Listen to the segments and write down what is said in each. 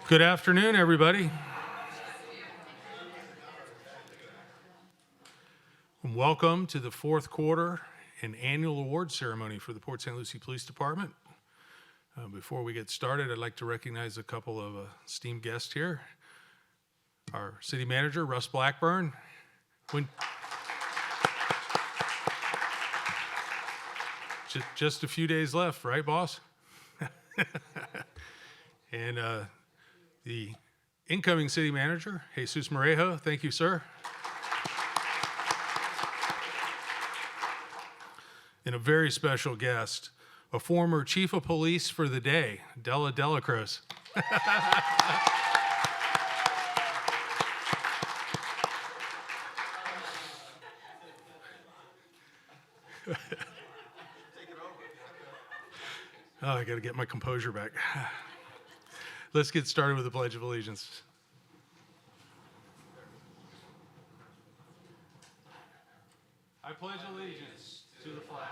Good afternoon, everybody. Welcome to the fourth quarter and annual award ceremony for the Port St. Lucie Police Department. Before we get started, I'd like to recognize a couple of esteemed guests here. Our city manager, Russ Blackburn. Just a few days left, right, boss? And the incoming city manager, Jesus Morejo. Thank you, sir. And a very special guest, a former chief of police for the day, Della Delacruz. Oh, I got to get my composure back. Let's get started with the Pledge of Allegiance. I pledge allegiance to the flag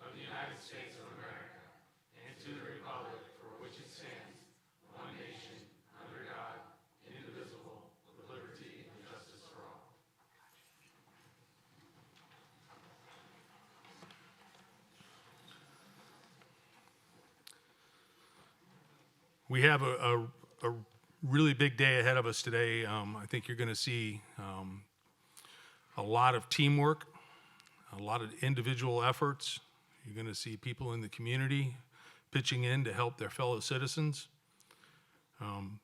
of the United States of America and to the republic for which it stands, one nation, under God, indivisible, with liberty and justice for all. We have a really big day ahead of us today. I think you're going to see a lot of teamwork, a lot of individual efforts. You're going to see people in the community pitching in to help their fellow citizens, and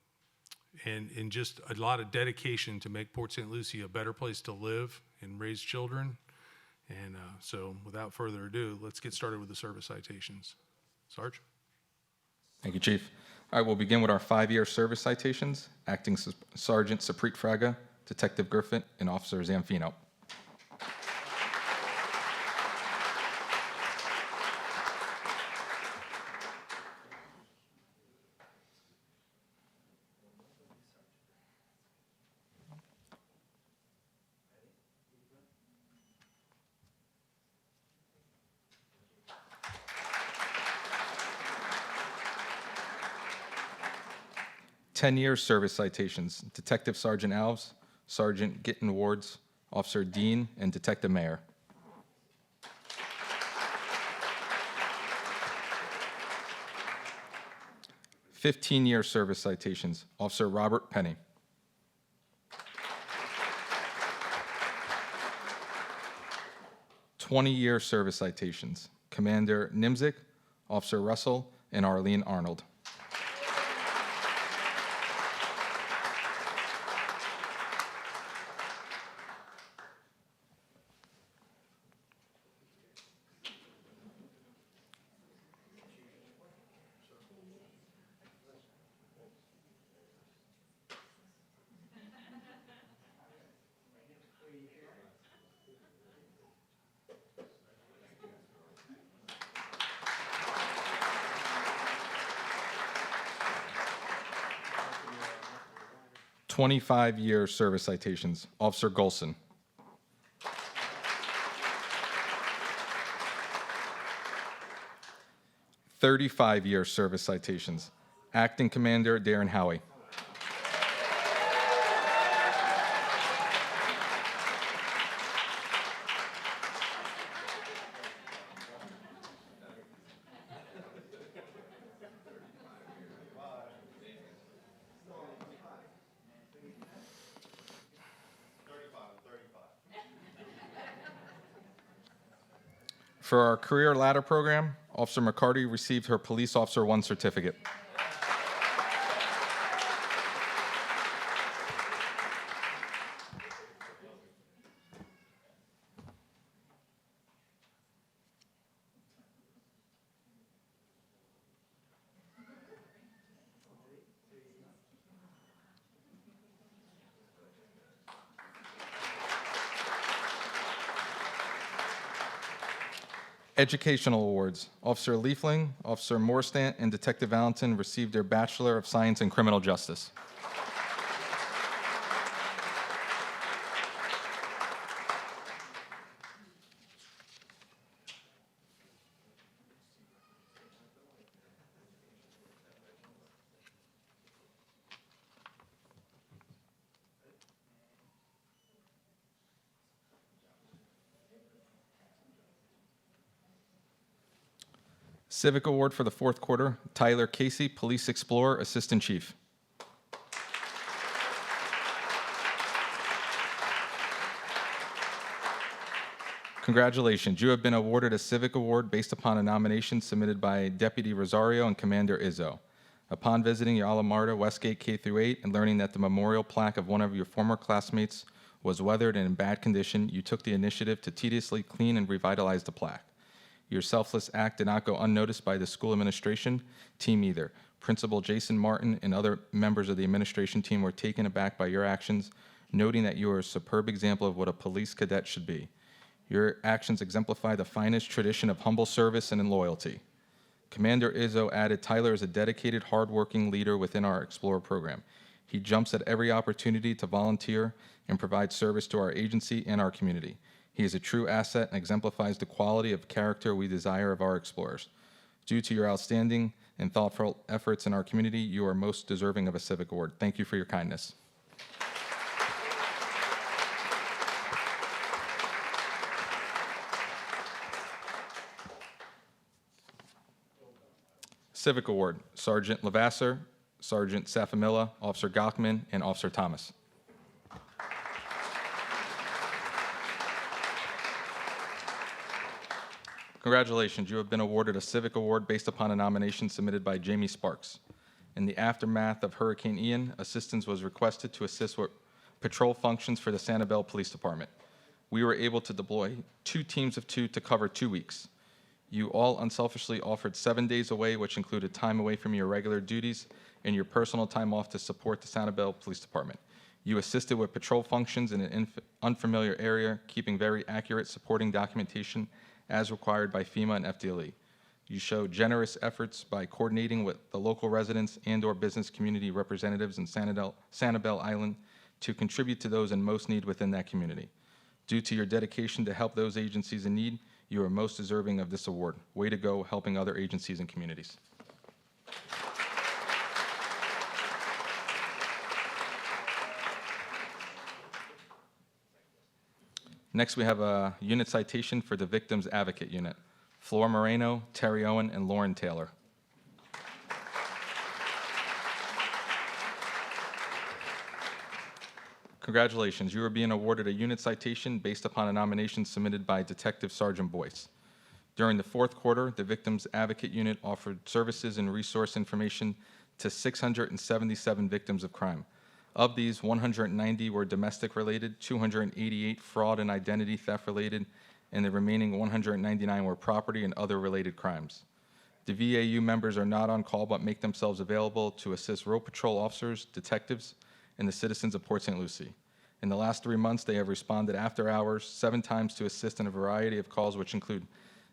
just a lot of dedication to make Port St. Lucie a better place to live and raise children. And so without further ado, let's get started with the service citations. Sarge? Thank you, Chief. All right, we'll begin with our 5-year service citations. Acting Sergeant Saprit Fraga, Detective Griffith, and Officer Zamfino. Ten-year service citations. Detective Sergeant Alves, Sergeant Gittin Wards, Officer Dean, and Detective Mayer. Fifteen-year service citations. Officer Robert Penny. 20-year service citations. Commander Nimzik, Officer Russell, and Arlene Arnold. Twenty-five-year service citations. Officer Golson. 35-year service citations. Acting Commander Darren Howie. For our Career Ladder Program, Officer McCarty received her Police Officer 1 certificate. Educational awards. Officer Leafling, Officer Morstant, and Detective Valentin received their Bachelor of Science in Criminal Justice. Civic Award for the fourth quarter, Tyler Casey, Police Explorer, Assistant Chief. Congratulations, you have been awarded a Civic Award based upon a nomination submitted by Deputy Rosario and Commander Izzo. Upon visiting your alma mater, Westgate K-8, and learning that the memorial plaque of one of your former classmates was weathered and in bad condition, you took the initiative to tediously clean and revitalize the plaque. Your selfless act did not go unnoticed by the school administration team either. Principal Jason Martin and other members of the administration team were taken aback by your actions, noting that you are a superb example of what a police cadet should be. Your actions exemplify the finest tradition of humble service and loyalty. Commander Izzo added, Tyler is a dedicated, hardworking leader within our Explorer program. He jumps at every opportunity to volunteer and provide service to our agency and our community. He is a true asset and exemplifies the quality of character we desire of our Explorers. Due to your outstanding and thoughtful efforts in our community, you are most deserving of a Civic Award. Thank you for your kindness. Civic Award, Sergeant Lavasser, Sergeant Safamilla, Officer Gochman, and Officer Thomas. Congratulations, you have been awarded a Civic Award based upon a nomination submitted by Jamie Sparks. In the aftermath of Hurricane Ian, assistance was requested to assist with patrol functions for the Sanibel Police Department. We were able to deploy 2 teams of 2 to cover 2 weeks. You all unselfishly offered 7 days away, which included time away from your regular duties and your personal time off to support the Sanibel Police Department. You assisted with patrol functions in an unfamiliar area, keeping very accurate supporting documentation as required by FEMA and FDLE. You showed generous efforts by coordinating with the local residents and/or business community representatives in Sanibel Island to contribute to those in most need within that community. Due to your dedication to help those agencies in need, you are most deserving of this award. Way to go, helping other agencies and communities. Next, we have a unit citation for the Victims Advocate Unit. Flor Moreno, Terry Owen, and Lauren Taylor. Congratulations, you are being awarded a unit citation based upon a nomination submitted by Detective Sergeant Boyce. During the fourth quarter, the Victims Advocate Unit offered services and resource information to 677 victims of crime. Of these, 190 were domestic related, 288 fraud and identity theft related, and the remaining 199 were property and other related crimes. The VAU members are not on call but make themselves available to assist road patrol officers, detectives, and the citizens of Port St. Lucie. In the last 3 months, they have responded after hours 7 times to assist in a variety of calls, which include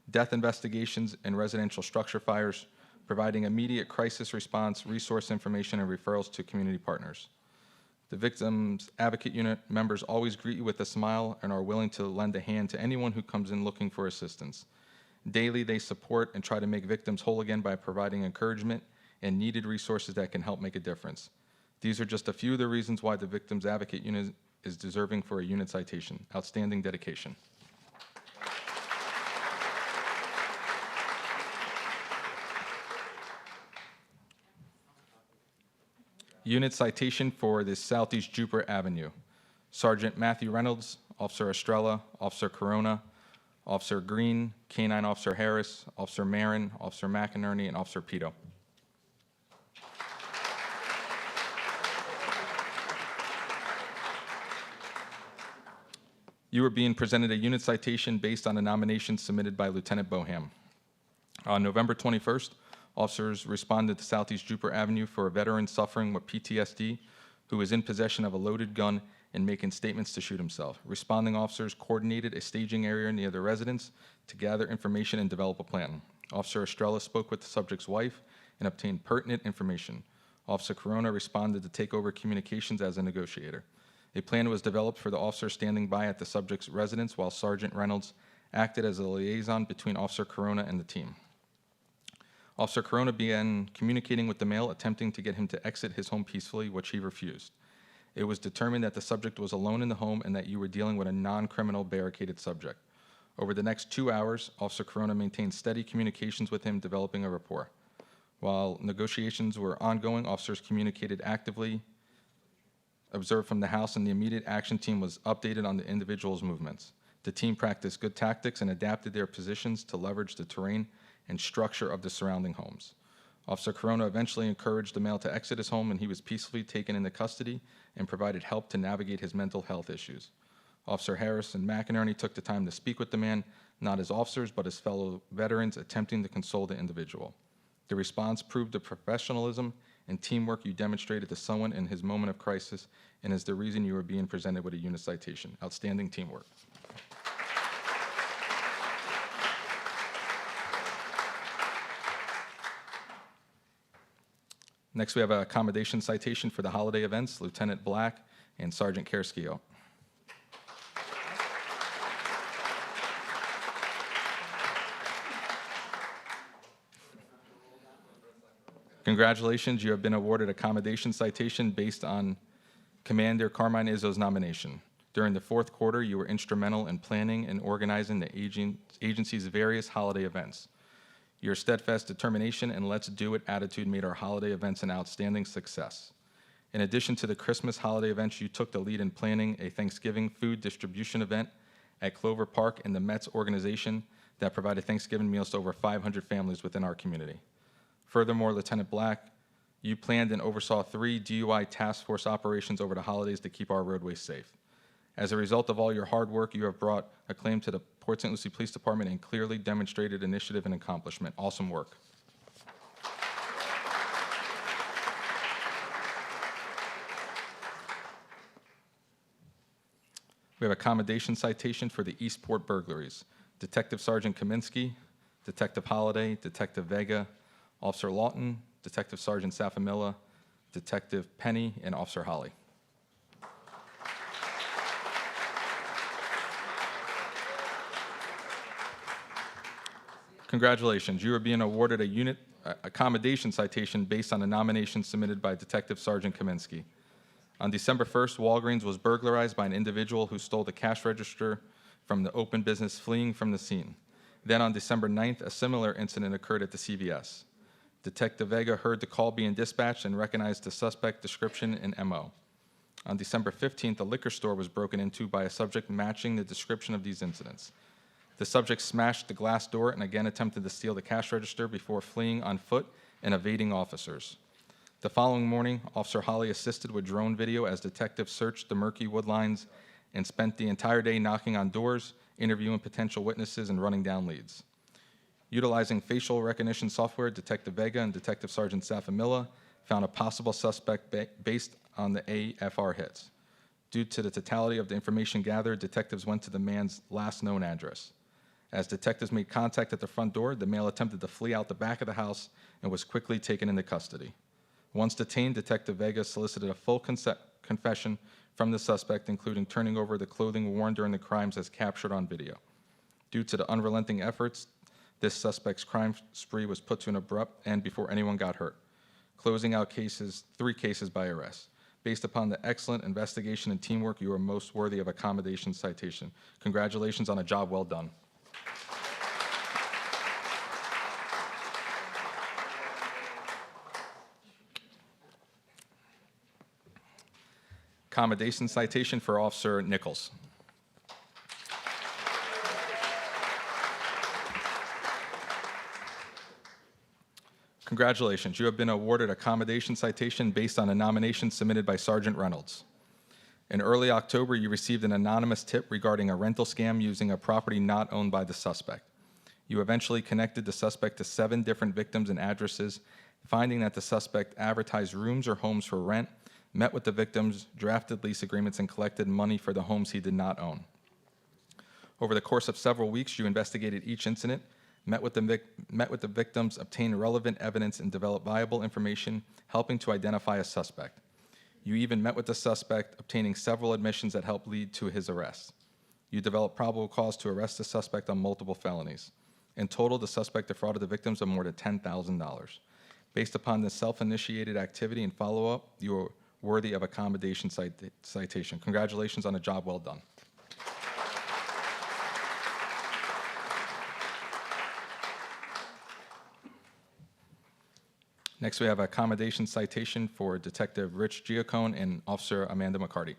death investigations and residential structure fires, providing immediate crisis response, resource information, and referrals to community partners. The Victims Advocate Unit members always greet you with a smile and are willing to lend a hand to anyone who comes in looking for assistance. Daily, they support and try to make victims whole again by providing encouragement and needed resources that can help make a difference. These are just a few of the reasons why the Victims Advocate Unit is deserving for a unit citation. Outstanding dedication. Unit citation for the Southeast Jupiter Avenue. Sergeant Matthew Reynolds, Officer Estrella, Officer Corona, Officer Green, Canine Officer Harris, Officer Marin, Officer McInerney, and Officer Pito. You are being presented a unit citation based on a nomination submitted by Lieutenant Boham. On November 21st, officers responded to Southeast Jupiter Avenue for a veteran suffering with PTSD who was in possession of a loaded gun and making statements to shoot himself. Responding officers coordinated a staging area near the residence to gather information and develop a plan. Officer Estrella spoke with the subject's wife and obtained pertinent information. Officer Corona responded to take over communications as a negotiator. A plan was developed for the officer standing by at the subject's residence while Sergeant Reynolds acted as a liaison between Officer Corona and the team. Officer Corona began communicating with the male, attempting to get him to exit his home peacefully, which he refused. It was determined that the subject was alone in the home and that you were dealing with a non-criminal barricaded subject. Over the next 2 hours, Officer Corona maintained steady communications with him, developing a rapport. While negotiations were ongoing, officers communicated actively, observed from the house, and the immediate action team was updated on the individual's movements. The team practiced good tactics and adapted their positions to leverage the terrain and structure of the surrounding homes. Officer Corona eventually encouraged the male to exit his home, and he was peacefully taken into custody and provided help to navigate his mental health issues. Officer Harris and McInerney took the time to speak with the man, not as officers, but as fellow veterans attempting to console the individual. The response proved the professionalism and teamwork you demonstrated to someone in his moment of crisis, and is the reason you are being presented with a unit citation. Outstanding teamwork. Next, we have an accommodation citation for the holiday events, Lieutenant Black and Sergeant Kerskio. Congratulations, you have been awarded accommodation citation based on Commander Carmine Izzo's nomination. During the fourth quarter, you were instrumental in planning and organizing the agency's various holiday events. Your steadfast determination and let's do it attitude made our holiday events an outstanding success. In addition to the Christmas holiday events, you took the lead in planning a Thanksgiving food distribution event at Clover Park and the Mets organization that provided Thanksgiving meals to over 500 families within our community. Furthermore, Lieutenant Black, you planned and oversaw 3 DUI task force operations over the holidays to keep our roadways safe. As a result of all your hard work, you have brought acclaim to the Port St. Lucie Police Department and clearly demonstrated initiative and accomplishment. Awesome work. We have accommodation citation for the Eastport burglaries. Detective Sergeant Kaminsky, Detective Holliday, Detective Vega, Officer Lawton, Detective Sergeant Safamilla, Detective Penny, and Officer Holly. Congratulations, you are being awarded a unit accommodation citation based on a nomination submitted by Detective Sergeant Kaminsky. On December 1st, Walgreens was burglarized by an individual who stole the cash register from the open business, fleeing from the scene. Then on December 9th, a similar incident occurred at the CVS. Detective Vega heard the call being dispatched and recognized the suspect description and MO. On December 15th, a liquor store was broken into by a subject matching the description of these incidents. The subject smashed the glass door and again attempted to steal the cash register before fleeing on foot and evading officers. The following morning, Officer Holly assisted with drone video as detectives searched the murky wood lines and spent the entire day knocking on doors, interviewing potential witnesses, and running down leads. Utilizing facial recognition software, Detective Vega and Detective Sergeant Safamilla found a possible suspect based on the AFR hits. Due to the totality of the information gathered, detectives went to the man's last known address. As detectives made contact at the front door, the male attempted to flee out the back of the house and was quickly taken into custody. Once detained, Detective Vega solicited a full confession from the suspect, including turning over the clothing worn during the crimes as captured on video. Due to the unrelenting efforts, this suspect's crime spree was put to an abrupt end before anyone got hurt, closing out 3 cases by arrest. Based upon the excellent investigation and teamwork, you are most worthy of accommodation citation. Congratulations on a job well done. Accommodation citation for Officer Nichols. Congratulations, you have been awarded accommodation citation based on a nomination submitted by Sergeant Reynolds. In early October, you received an anonymous tip regarding a rental scam using a property not owned by the suspect. You eventually connected the suspect to 7 different victims and addresses, finding that the suspect advertised rooms or homes for rent, met with the victims, drafted lease agreements, and collected money for the homes he did not own. Over the course of several weeks, you investigated each incident, met with the victims, obtained relevant evidence, and developed viable information, helping to identify a suspect. You even met with the suspect, obtaining several admissions that helped lead to his arrest. You developed probable cause to arrest the suspect on multiple felonies. In total, the suspect defrauded the victims of more than $10,000. Based upon this self-initiated activity and follow-up, you are worthy of accommodation citation. Congratulations on a job well done. Next, we have a accommodation citation for Detective Rich Giacone and Officer Amanda McCarty.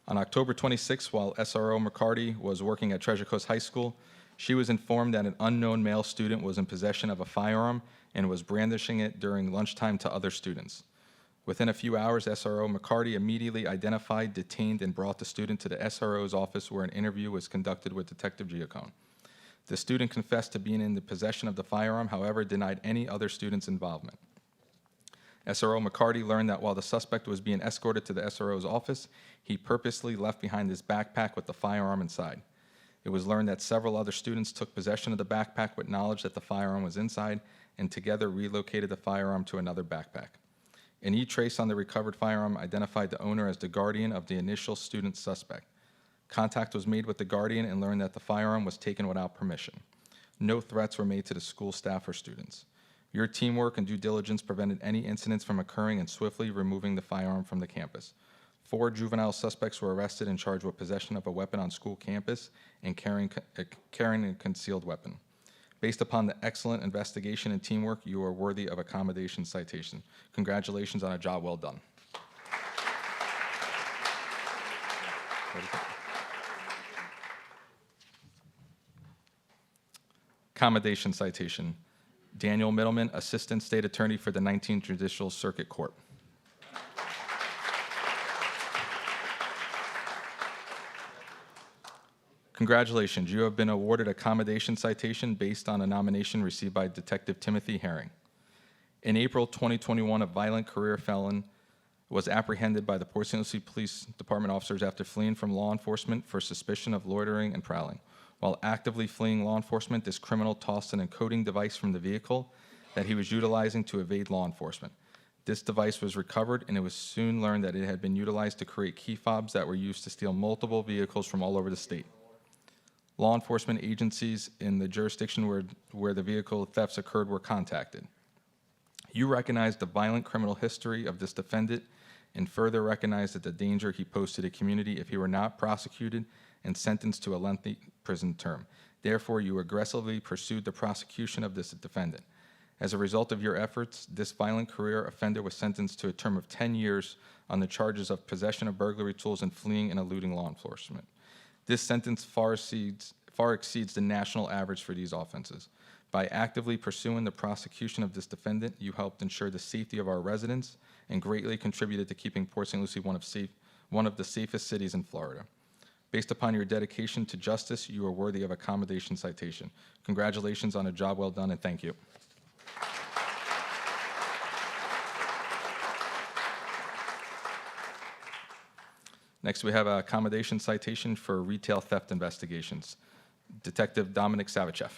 On October 26, while SRO McCarty was working at Treasure Coast High School, she was informed that an unknown male student was in possession of a firearm and was brandishing it during lunchtime to other students. Within a few hours, SRO McCarty immediately identified, detained, and brought the student to the SRO's office where an interview was conducted with Detective Giacone. The student confessed to being in the possession of the firearm, however, denied any other student's involvement. SRO McCarty learned that while the suspect was being escorted to the SRO's office, he purposely left behind his backpack with the firearm inside. It was learned that several other students took possession of the backpack with knowledge that the firearm was inside and together relocated the firearm to another backpack. An e-trace on the recovered firearm identified the owner as the guardian of the initial student suspect. Contact was made with the guardian and learned that the firearm was taken without permission. No threats were made to the school staff or students. Your teamwork and due diligence prevented any incidents from occurring and swiftly removing the firearm from the campus. 4 juvenile suspects were arrested and charged with possession of a weapon on school campus and carrying a concealed weapon. Based upon the excellent investigation and teamwork, you are worthy of accommodation citation. Congratulations on a job well done. Accommodation citation. Daniel Middleman, Assistant State Attorney for the 19th Judicial Circuit Court. Congratulations, you have been awarded accommodation citation based on a nomination received by Detective Timothy Herring. In April 2021, a violent career felon was apprehended by the Port St. Lucie Police Department officers after fleeing from law enforcement for suspicion of loitering and prowling. While actively fleeing law enforcement, this criminal tossed an encoding device from the vehicle that he was utilizing to evade law enforcement. This device was recovered, and it was soon learned that it had been utilized to create key fobs that were used to steal multiple vehicles from all over the state. Law enforcement agencies in the jurisdiction where the vehicle thefts occurred were contacted. You recognized the violent criminal history of this defendant and further recognized that the danger he posed to the community if he were not prosecuted and sentenced to a lengthy prison term. Therefore, you aggressively pursued the prosecution of this defendant. As a result of your efforts, this violent career offender was sentenced to a term of 10 years on the charges of possession of burglary tools and fleeing and eluding law enforcement. This sentence far exceeds the national average for these offenses. By actively pursuing the prosecution of this defendant, you helped ensure the safety of our residents and greatly contributed to keeping Port St. Lucie one of the safest cities in Florida. Based upon your dedication to justice, you are worthy of accommodation citation. Congratulations on a job well done, and thank you. Next, we have a accommodation citation for retail theft investigations. Detective Dominic Savichev.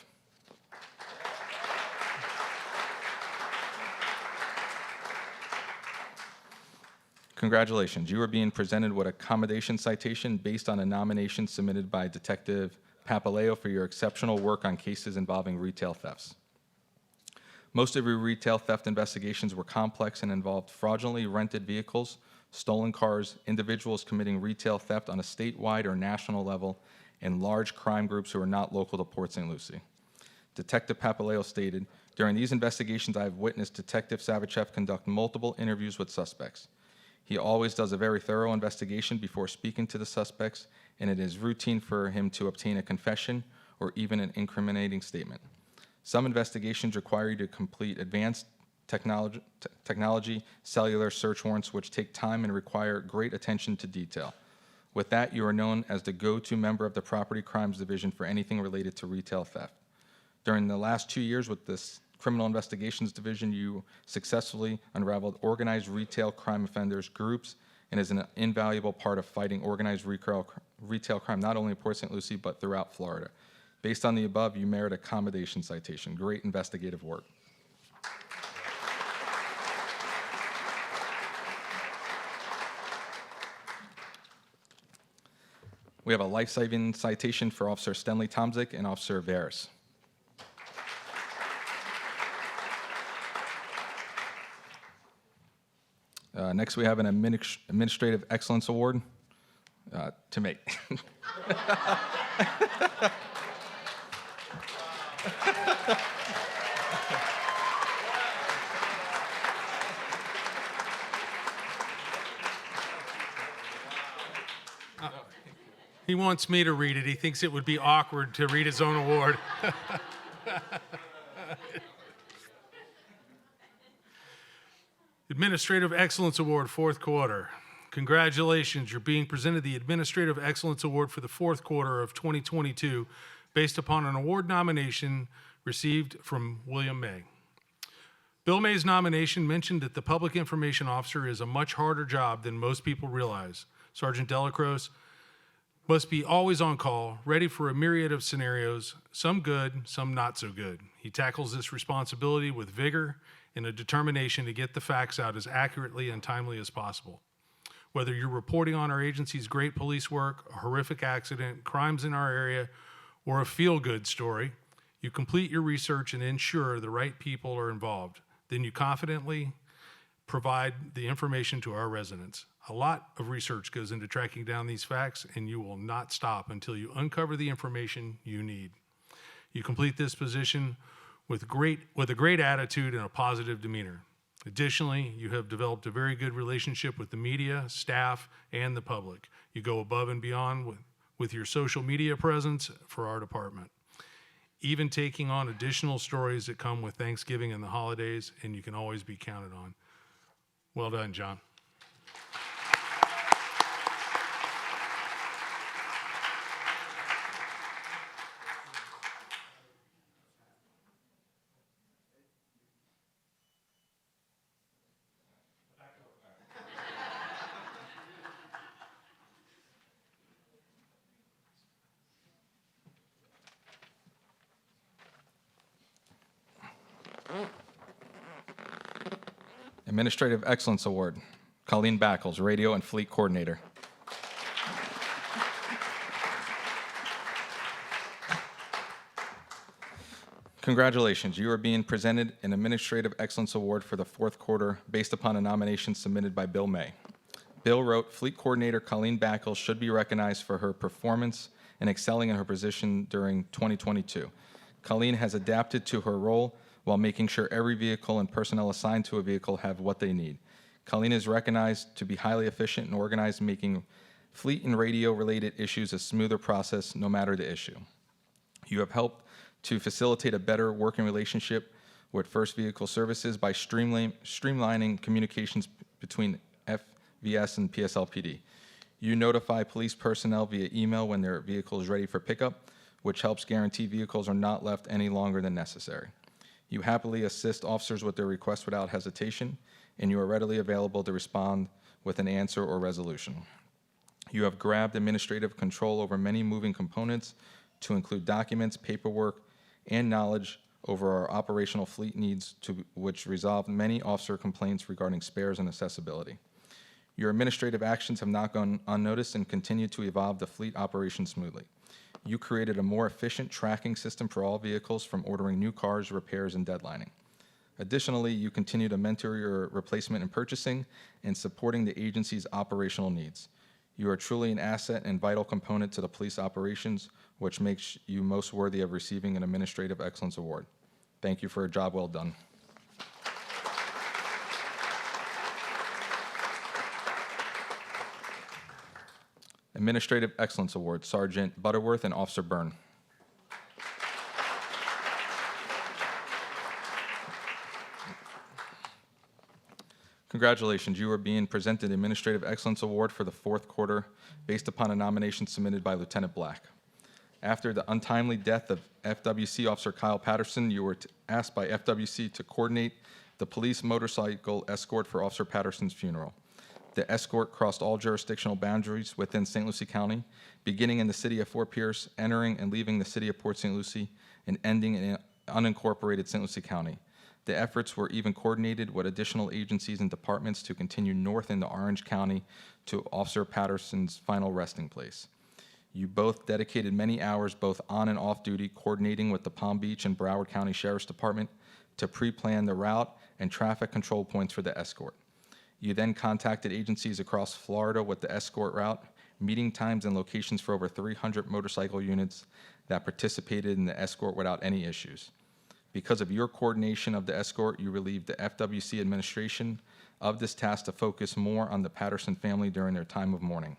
Congratulations, you are being presented with accommodation citation based on a nomination submitted by Detective Papaleo for your exceptional work on cases involving retail thefts. Most of your retail theft investigations were complex and involved fraudulently rented vehicles, stolen cars, individuals committing retail theft on a statewide or national level, and large crime groups who are not local to Port St. Lucie. Detective Papaleo stated, "During these investigations, I have witnessed Detective Savichev conduct multiple interviews with suspects. He always does a very thorough investigation before speaking to the suspects, and it is routine for him to obtain a confession or even an incriminating statement. Some investigations require you to complete advanced technology, cellular search warrants, which take time and require great attention to detail. With that, you are known as the go-to member of the Property Crimes Division for anything related to retail theft. During the last 2 years with this Criminal Investigations Division, you successfully unraveled organized retail crime offenders groups and is an invaluable part of fighting organized retail crime, not only in Port St. Lucie, but throughout Florida. Based on the above, you merit accommodation citation. Great investigative work." We have a life-saving citation for Officer Stenley Tomzik and Officer Veris. Next, we have an Administrative Excellence Award. to me. He wants me to read it. He thinks it would be awkward to read his own award. Administrative Excellence Award, fourth quarter. Congratulations, you're being presented the Administrative Excellence Award for the fourth quarter of 2022 based upon an award nomination received from William May. Bill May's nomination mentioned that the Public Information Officer is a much harder job than most people realize. Sergeant Delacroix must be always on call, ready for a myriad of scenarios, some good, some not so good. He tackles this responsibility with vigor and a determination to get the facts out as accurately and timely as possible. Whether you're reporting on our agency's great police work, a horrific accident, crimes in our area, or a feel-good story, you complete your research and ensure the right people are involved. Then you confidently provide the information to our residents. A lot of research goes into tracking down these facts, and you will not stop until you uncover the information you need. You complete this position with a great attitude and a positive demeanor. Additionally, you have developed a very good relationship with the media, staff, and the public. You go above and beyond with your social media presence for our department, even taking on additional stories that come with Thanksgiving and the holidays, and you can always be counted on. Well done, John. Administrative Excellence Award, Colleen Backles, Radio and Fleet Coordinator. Congratulations, you are being presented an Administrative Excellence Award for the fourth quarter based upon a nomination submitted by Bill May. Bill wrote, Fleet Coordinator Colleen Backles should be recognized for her performance and excelling in her position during 2022. Colleen has adapted to her role while making sure every vehicle and personnel assigned to a vehicle have what they need. Colleen is recognized to be highly efficient and organized, making fleet and radio-related issues a smoother process no matter the issue. You have helped to facilitate a better working relationship with First Vehicle Services by streamlining communications between FVS and PSLPD. You notify police personnel via email when their vehicle is ready for pickup, which helps guarantee vehicles are not left any longer than necessary. You happily assist officers with their requests without hesitation, and you are readily available to respond with an answer or resolution. You have grabbed administrative control over many moving components to include documents, paperwork, and knowledge over our operational fleet needs, to which resolved many officer complaints regarding spares and accessibility. Your administrative actions have not gone unnoticed and continue to evolve the fleet operation smoothly. You created a more efficient tracking system for all vehicles, from ordering new cars, repairs, and deadlining. Additionally, you continue to mentor your replacement and purchasing and supporting the agency's operational needs. You are truly an asset and vital component to the police operations, which makes you most worthy of receiving an Administrative Excellence Award. Thank you for a job well done. Administrative Excellence Award, Sergeant Butterworth and Officer Byrne. Congratulations, you are being presented the Administrative Excellence Award for the fourth quarter based upon a nomination submitted by Lieutenant Black. After the untimely death of FWC Officer Kyle Patterson, you were asked by FWC to coordinate the police motorcycle escort for Officer Patterson's funeral. The escort crossed all jurisdictional boundaries within St. Lucie County, beginning in the city of Fort Pierce, entering and leaving the city of Port St. Lucie, and ending in unincorporated St. Lucie County. The efforts were even coordinated with additional agencies and departments to continue north into Orange County to Officer Patterson's final resting place. You both dedicated many hours, both on and off duty, coordinating with the Palm Beach and Broward County Sheriff's Department to pre-plan the route and traffic control points for the escort. You then contacted agencies across Florida with the escort route, meeting times and locations for over 300 motorcycle units that participated in the escort without any issues. Because of your coordination of the escort, you relieved the FWC administration of this task to focus more on the Patterson family during their time of mourning.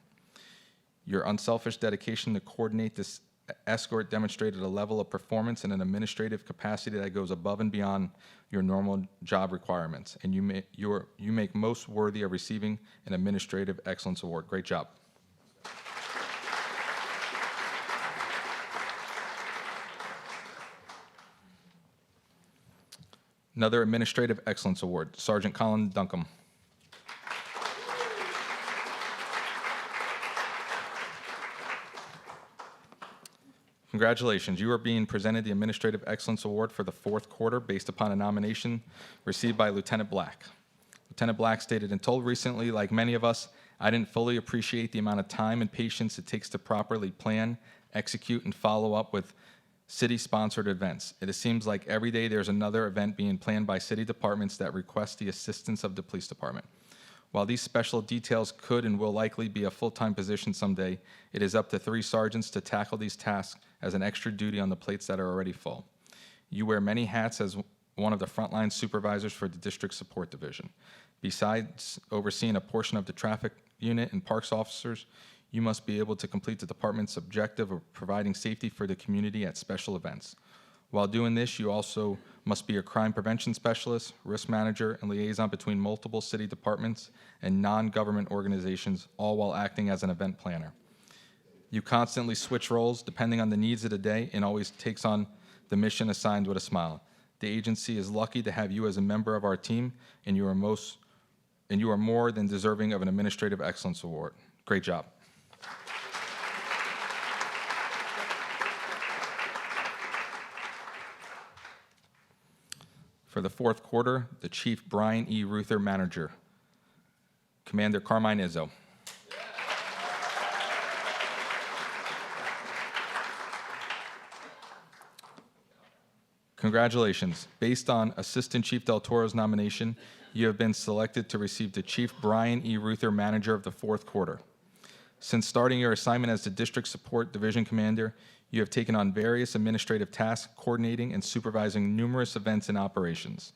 Your unselfish dedication to coordinate this escort demonstrated a level of performance in an administrative capacity that goes above and beyond your normal job requirements, and you make most worthy of receiving an Administrative Excellence Award. Great job. Another Administrative Excellence Award, Sergeant Colin Duncombe. Congratulations, you are being presented the Administrative Excellence Award for the fourth quarter based upon a nomination received by Lieutenant Black. Lieutenant Black stated and told recently, like many of us, I didn't fully appreciate the amount of time and patience it takes to properly plan, execute, and follow up with city-sponsored events. It seems like every day there's another event being planned by city departments that request the assistance of the police department. While these special details could and will likely be a full-time position someday, it is up to 3 sergeants to tackle these tasks as an extra duty on the plates that are already full. You wear many hats as one of the frontline supervisors for the District Support Division. Besides overseeing a portion of the traffic unit and parks officers, you must be able to complete the department's objective of providing safety for the community at special events. While doing this, you also must be a crime prevention specialist, risk manager, and liaison between multiple city departments and non-government organizations, all while acting as an event planner. You constantly switch roles depending on the needs of the day and always takes on the mission assigned with a smile. The agency is lucky to have you as a member of our team, and you are more than deserving of an Administrative Excellence Award. Great job. For the fourth quarter, the Chief Brian E. Ruther Manager, Commander Carmine Izzo. Congratulations. Based on Assistant Chief Del Toro's nomination, you have been selected to receive the Chief Brian E. Ruther Manager of the fourth quarter. Since starting your assignment as the District Support Division Commander, you have taken on various administrative tasks, coordinating and supervising numerous events and operations.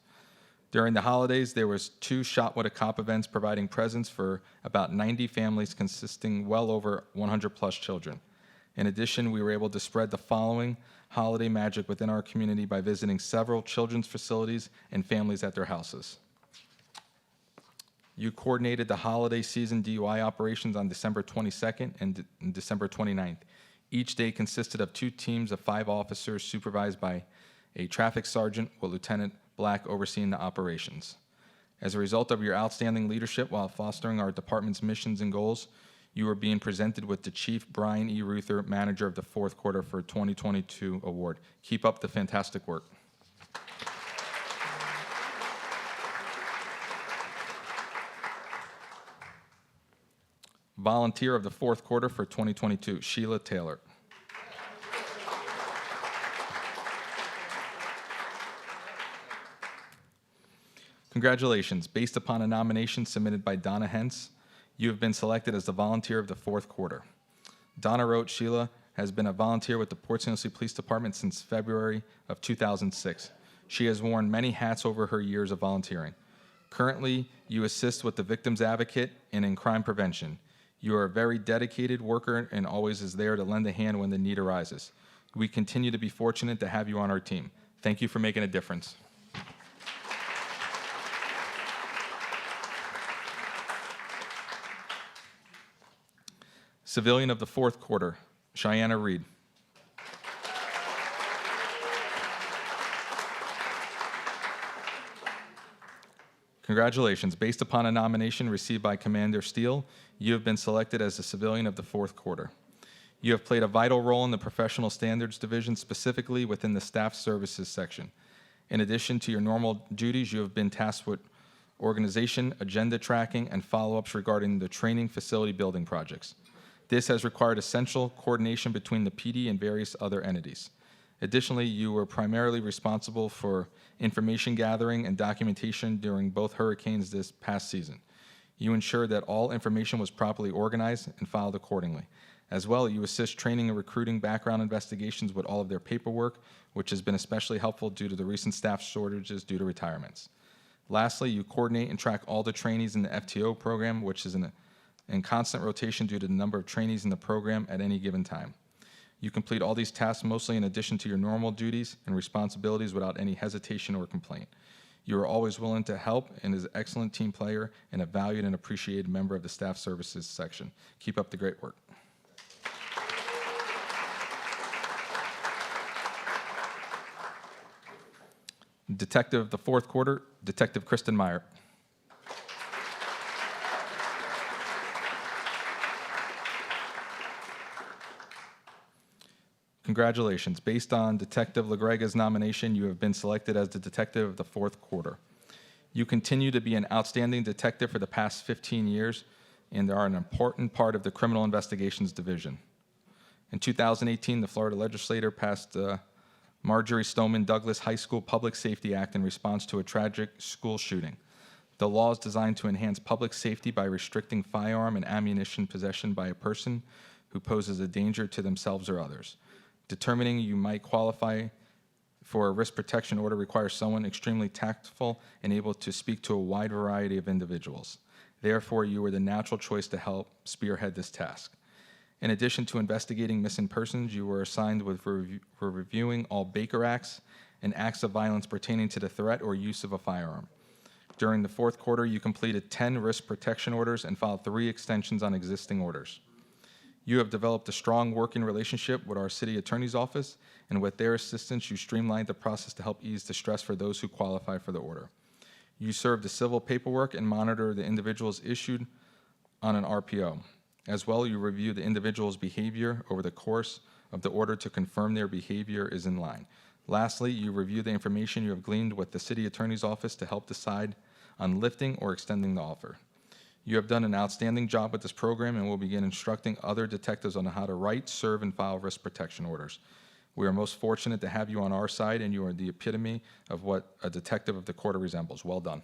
During the holidays, there was 2 Shot with a Cop events providing presents for about 90 families consisting well over 100 plus children. In addition, we were able to spread the following holiday magic within our community by visiting several children's facilities and families at their houses. You coordinated the holiday season DUI operations on December 22nd and December 29th. Each day consisted of 2 teams of 5 officers supervised by a traffic sergeant with Lieutenant Black overseeing the operations. As a result of your outstanding leadership while fostering our department's missions and goals, you are being presented with the Chief Brian E. Ruther Manager of the fourth quarter for 2022 award. Keep up the fantastic work. Volunteer of the fourth quarter for 2022, Sheila Taylor. Congratulations. Based upon a nomination submitted by Donna Hentz, you have been selected as the volunteer of the fourth quarter. Donna wrote, Sheila has been a volunteer with the Port St. Lucie Police Department since February of 2006. She has worn many hats over her years of volunteering. Currently, you assist with the Victims Advocate and in crime prevention. You are a very dedicated worker and always is there to lend a hand when the need arises. We continue to be fortunate to have you on our team. Thank you for making a difference. Civilian of the fourth quarter, Cheyenne Reed. Congratulations. Based upon a nomination received by Commander Steele, you have been selected as the civilian of the fourth quarter. You have played a vital role in the Professional Standards Division, specifically within the Staff Services section. In addition to your normal duties, you have been tasked with organization, agenda tracking, and follow-ups regarding the training facility building projects. This has required essential coordination between the PD and various other entities. Additionally, you were primarily responsible for information gathering and documentation during both hurricanes this past season. You ensure that all information was properly organized and filed accordingly. As well, you assist training and recruiting background investigations with all of their paperwork, which has been especially helpful due to the recent staff shortages due to retirements. Lastly, you coordinate and track all the trainees in the FTO program, which is in constant rotation due to the number of trainees in the program at any given time. You complete all these tasks mostly in addition to your normal duties and responsibilities without any hesitation or complaint. You are always willing to help and is an excellent team player and a valued and appreciated member of the staff services section. Keep up the great work. Detective of the fourth quarter, Detective Kristen Meyer. Congratulations. Based on Detective LaGrega's nomination, you have been selected as the detective of the fourth quarter. You continue to be an outstanding detective for the past 15 years and are an important part of the Criminal Investigations Division. In 2018, the Florida legislature passed the Marjorie Stoneman Douglas High School Public Safety Act in response to a tragic school shooting. The law is designed to enhance public safety by restricting firearm and ammunition possession by a person who poses a danger to themselves or others. Determining you might qualify for a risk protection order requires someone extremely tactful and able to speak to a wide variety of individuals. Therefore, you are the natural choice to help spearhead this task. In addition to investigating missing persons, you were assigned with reviewing all Baker Acts and acts of violence pertaining to the threat or use of a firearm. During the fourth quarter, you completed 10 risk protection orders and filed 3 extensions on existing orders. You have developed a strong working relationship with our city attorney's office, and with their assistance, you streamlined the process to help ease the stress for those who qualify for the order. You serve the civil paperwork and monitor the individuals issued on an RPO. As well, you review the individual's behavior over the course of the order to confirm their behavior is in line. Lastly, you review the information you have gleaned with the city attorney's office to help decide on lifting or extending the offer. You have done an outstanding job with this program and will begin instructing other detectives on how to write, serve, and file risk protection orders. We are most fortunate to have you on our side, and you are the epitome of what a detective of the quarter resembles. Well done.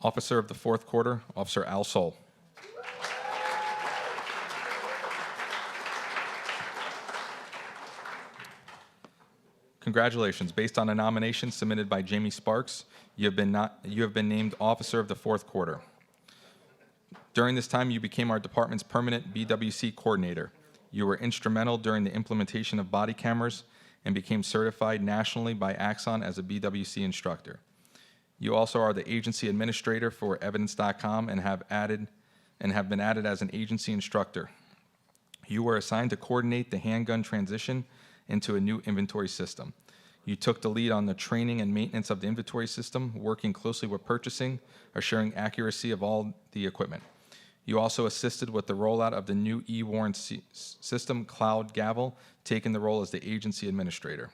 Officer of the fourth quarter, Officer Al Sol. Congratulations. Based on a nomination submitted by Jamie Sparks, you have been named Officer of the fourth quarter. During this time, you became our department's permanent BWC coordinator. You were instrumental during the implementation of body cameras and became certified nationally by Axon as a BWC instructor. You also are the agency administrator for Evidence.com and have been added as an agency instructor. You were assigned to coordinate the handgun transition into a new inventory system. You took the lead on the training and maintenance of the inventory system, working closely with purchasing, assuring accuracy of all the equipment. You also assisted with the rollout of the new e-warrant system, Cloud Gavel, taking the role as the agency administrator.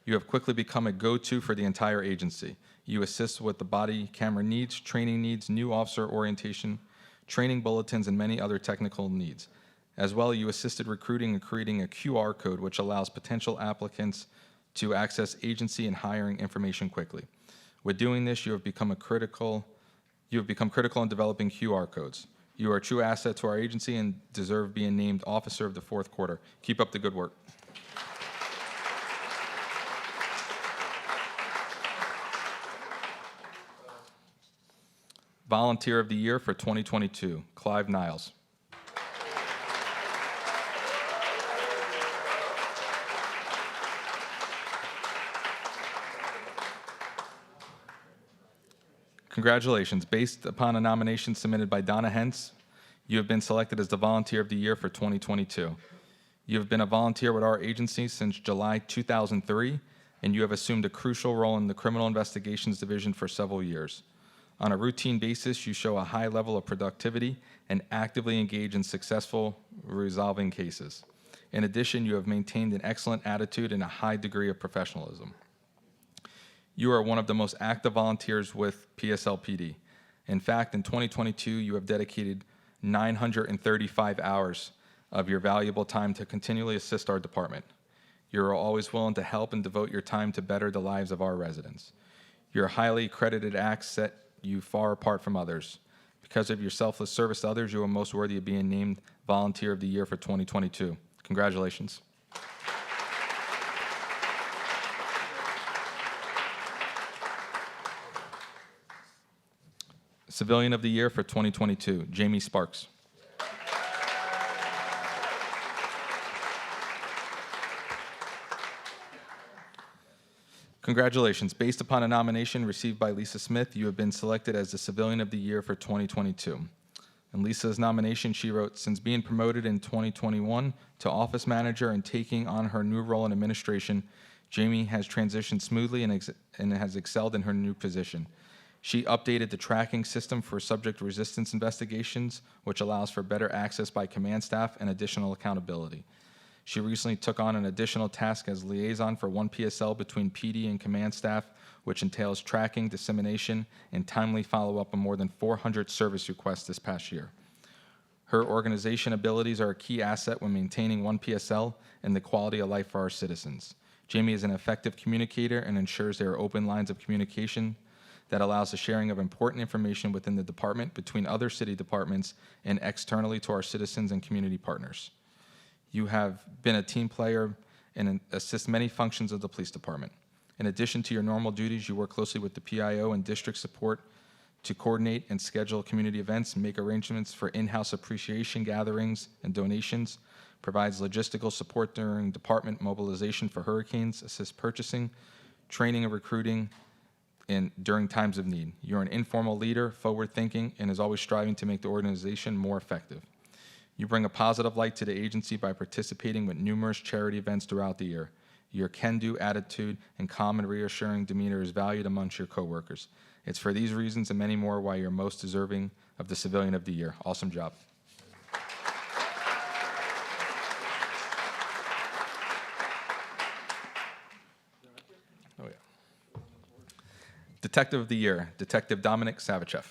You have quickly become a go-to for the entire agency. You assist with the body camera needs, training needs, new officer orientation, training bulletins, and many other technical needs. As well, you assisted recruiting and creating a QR code which allows potential applicants to access agency and hiring information quickly. With doing this, you have become critical in developing QR codes. You are a true asset to our agency and deserve being named Officer of the fourth quarter. Keep up the good work. Volunteer of the Year for 2022, Clive Niles. Congratulations. Based upon a nomination submitted by Donna Hentz, you have been selected as the Volunteer of the Year for 2022. You have been a volunteer with our agency since July 2003, and you have assumed a crucial role in the Criminal Investigations Division for several years. On a routine basis, you show a high level of productivity and actively engage in successful resolving cases. In addition, you have maintained an excellent attitude and a high degree of professionalism. You are one of the most active volunteers with PSLPD. In fact, in 2022, you have dedicated 935 hours of your valuable time to continually assist our department. You're always willing to help and devote your time to better the lives of our residents. Your highly credited acts set you far apart from others. Because of your selfless service to others, you are most worthy of being named Volunteer of the Year for 2022. Congratulations. Civilian of the Year for 2022, Jamie Sparks. Congratulations. Based upon a nomination received by Lisa Smith, you have been selected as the Civilian of the Year for 2022. In Lisa's nomination, she wrote, "Since being promoted in 2021 to office manager and taking on her new role in administration, Jamie has transitioned smoothly and has excelled in her new position. She updated the tracking system for subject resistance investigations, which allows for better access by command staff and additional accountability. She recently took on an additional task as liaison for 1PSL between PD and command staff, which entails tracking, dissemination, and timely follow-up on more than 400 service requests this past year. Her organization abilities are a key asset when maintaining 1PSL and the quality of life for our citizens. Jamie is an effective communicator and ensures there are open lines of communication that allows the sharing of important information within the department, between other city departments, and externally to our citizens and community partners. You have been a team player and assist many functions of the police department. In addition to your normal duties, you work closely with the PIO and district support to coordinate and schedule community events, make arrangements for in-house appreciation gatherings and donations, provides logistical support during department mobilization for hurricanes, assists purchasing, training and recruiting, and during times of need. You're an informal leader, forward-thinking, and is always striving to make the organization more effective. You bring a positive light to the agency by participating with numerous charity events throughout the year. Your can-do attitude and calm and reassuring demeanor is valued amongst your coworkers. It's for these reasons and many more why you're most deserving of the Civilian of the Year. Awesome job. Oh, yeah. Detective of the Year, Detective Dominic Savichev.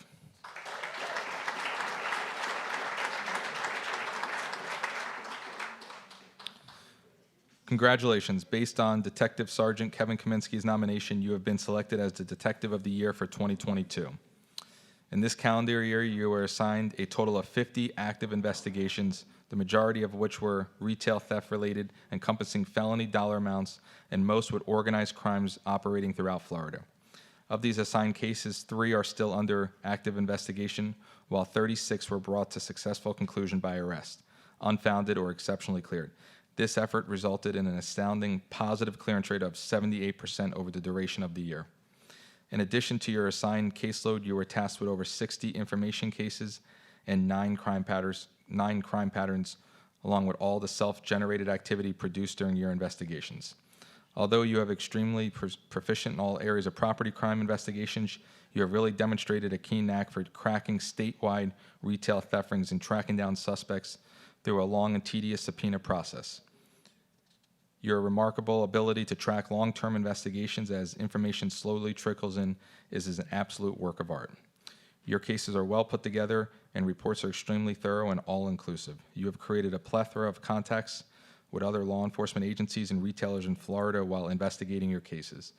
Congratulations. Based on Detective Sergeant Kevin Kaminsky's nomination, you have been selected as the Detective of the Year for 2022. In this calendar year, you were assigned a total of 50 active investigations, the majority of which were retail theft related, encompassing felony dollar amounts, and most with organized crimes operating throughout Florida. Of these assigned cases, 3 are still under active investigation, while 36 were brought to successful conclusion by arrest, unfounded or exceptionally cleared. This effort resulted in an astounding positive clearance rate of 78% over the duration of the year. In addition to your assigned caseload, you were tasked with over 60 information cases and 9 crime patterns, along with all the self-generated activity produced during your investigations. Although you have extremely proficient in all areas of property crime investigations, you have really demonstrated a keen knack for cracking statewide retail theft rings and tracking down suspects through a long and tedious subpoena process. Your remarkable ability to track long-term investigations as information slowly trickles in is an absolute work of art. Your cases are well put together and reports are extremely thorough and all-inclusive. You have created a plethora of contacts with other law enforcement agencies and retailers in Florida while investigating your cases.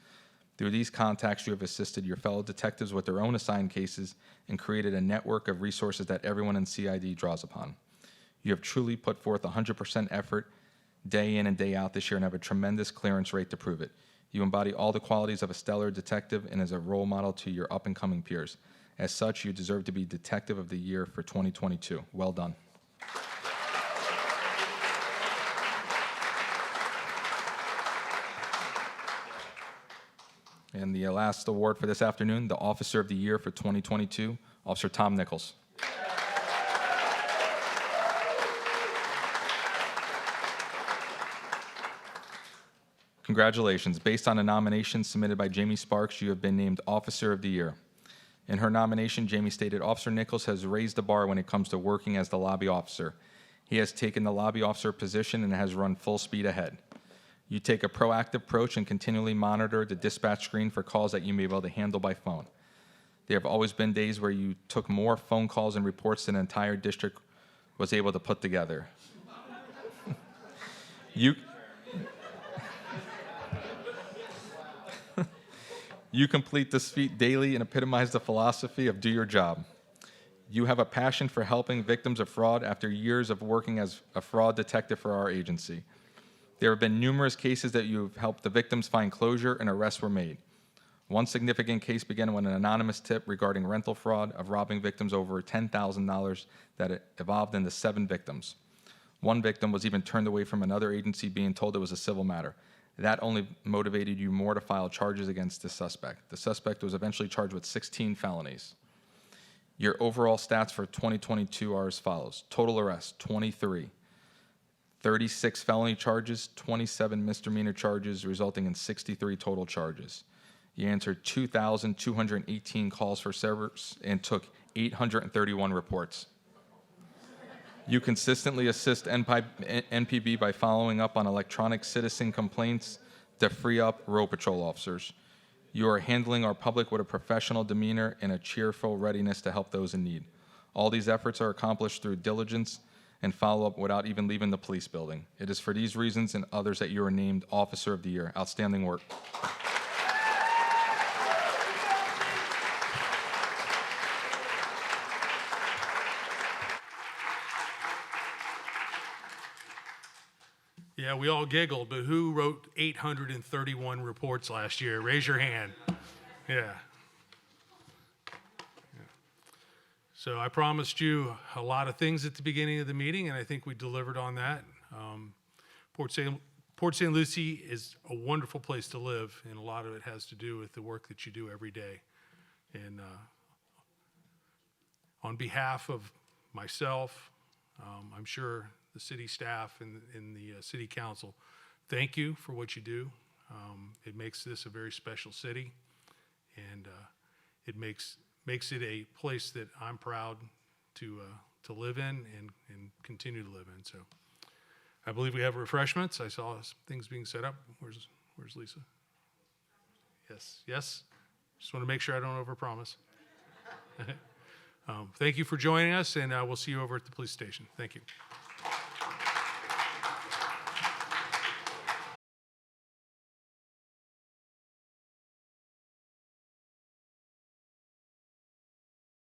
Through these contacts, you have assisted your fellow detectives with their own assigned cases and created a network of resources that everyone in CID draws upon. You have truly put forth 100% effort day in and day out this year and have a tremendous clearance rate to prove it. You embody all the qualities of a stellar detective and as a role model to your up-and-coming peers. As such, you deserve to be Detective of the Year for 2022. Well done. And the last award for this afternoon, the Officer of the Year for 2022, Officer Tom Nichols. Congratulations. Based on a nomination submitted by Jamie Sparks, you have been named Officer of the Year. In her nomination, Jamie stated, "Officer Nichols has raised the bar when it comes to working as the lobby officer. He has taken the lobby officer position and has run full speed ahead. You take a proactive approach and continually monitor the dispatch screen for calls that you may be able to handle by phone. There have always been days where you took more phone calls and reports than the entire district was able to put together. You, you complete this feat daily and epitomize the philosophy of do your job. You have a passion for helping victims of fraud after years of working as a fraud detective for our agency. There have been numerous cases that you have helped the victims find closure and arrests were made. One significant case began when an anonymous tip regarding rental fraud of robbing victims over $10,000 that evolved into 7 victims. One victim was even turned away from another agency being told it was a civil matter. That only motivated you more to file charges against the suspect. The suspect was eventually charged with 16 felonies. Your overall stats for 2022 are as follows. Total arrests, 23. 36 felony charges, 27 misdemeanor charges, resulting in 63 total charges. You answered 2,218 calls for service and took 831 reports. You consistently assist NPB by following up on electronic citizen complaints to free up road patrol officers. You are handling our public with a professional demeanor and a cheerful readiness to help those in need. All these efforts are accomplished through diligence and follow-up without even leaving the police building. It is for these reasons and others that you are named Officer of the Year. Outstanding work. Yeah, we all giggled, but who wrote 831 reports last year? Raise your hand. Yeah. So I promised you a lot of things at the beginning of the meeting, and I think we delivered on that. Port St. Lucie is a wonderful place to live, and a lot of it has to do with the work that you do every day. And on behalf of myself, I'm sure the city staff and the city council, thank you for what you do. It makes this a very special city, and it makes it a place that I'm proud to live in and continue to live in. So I believe we have refreshments. I saw some things being set up. Where's Lisa? Yes. Just want to make sure I don't overpromise. Thank you for joining us, and we'll see you over at the police station. Thank you.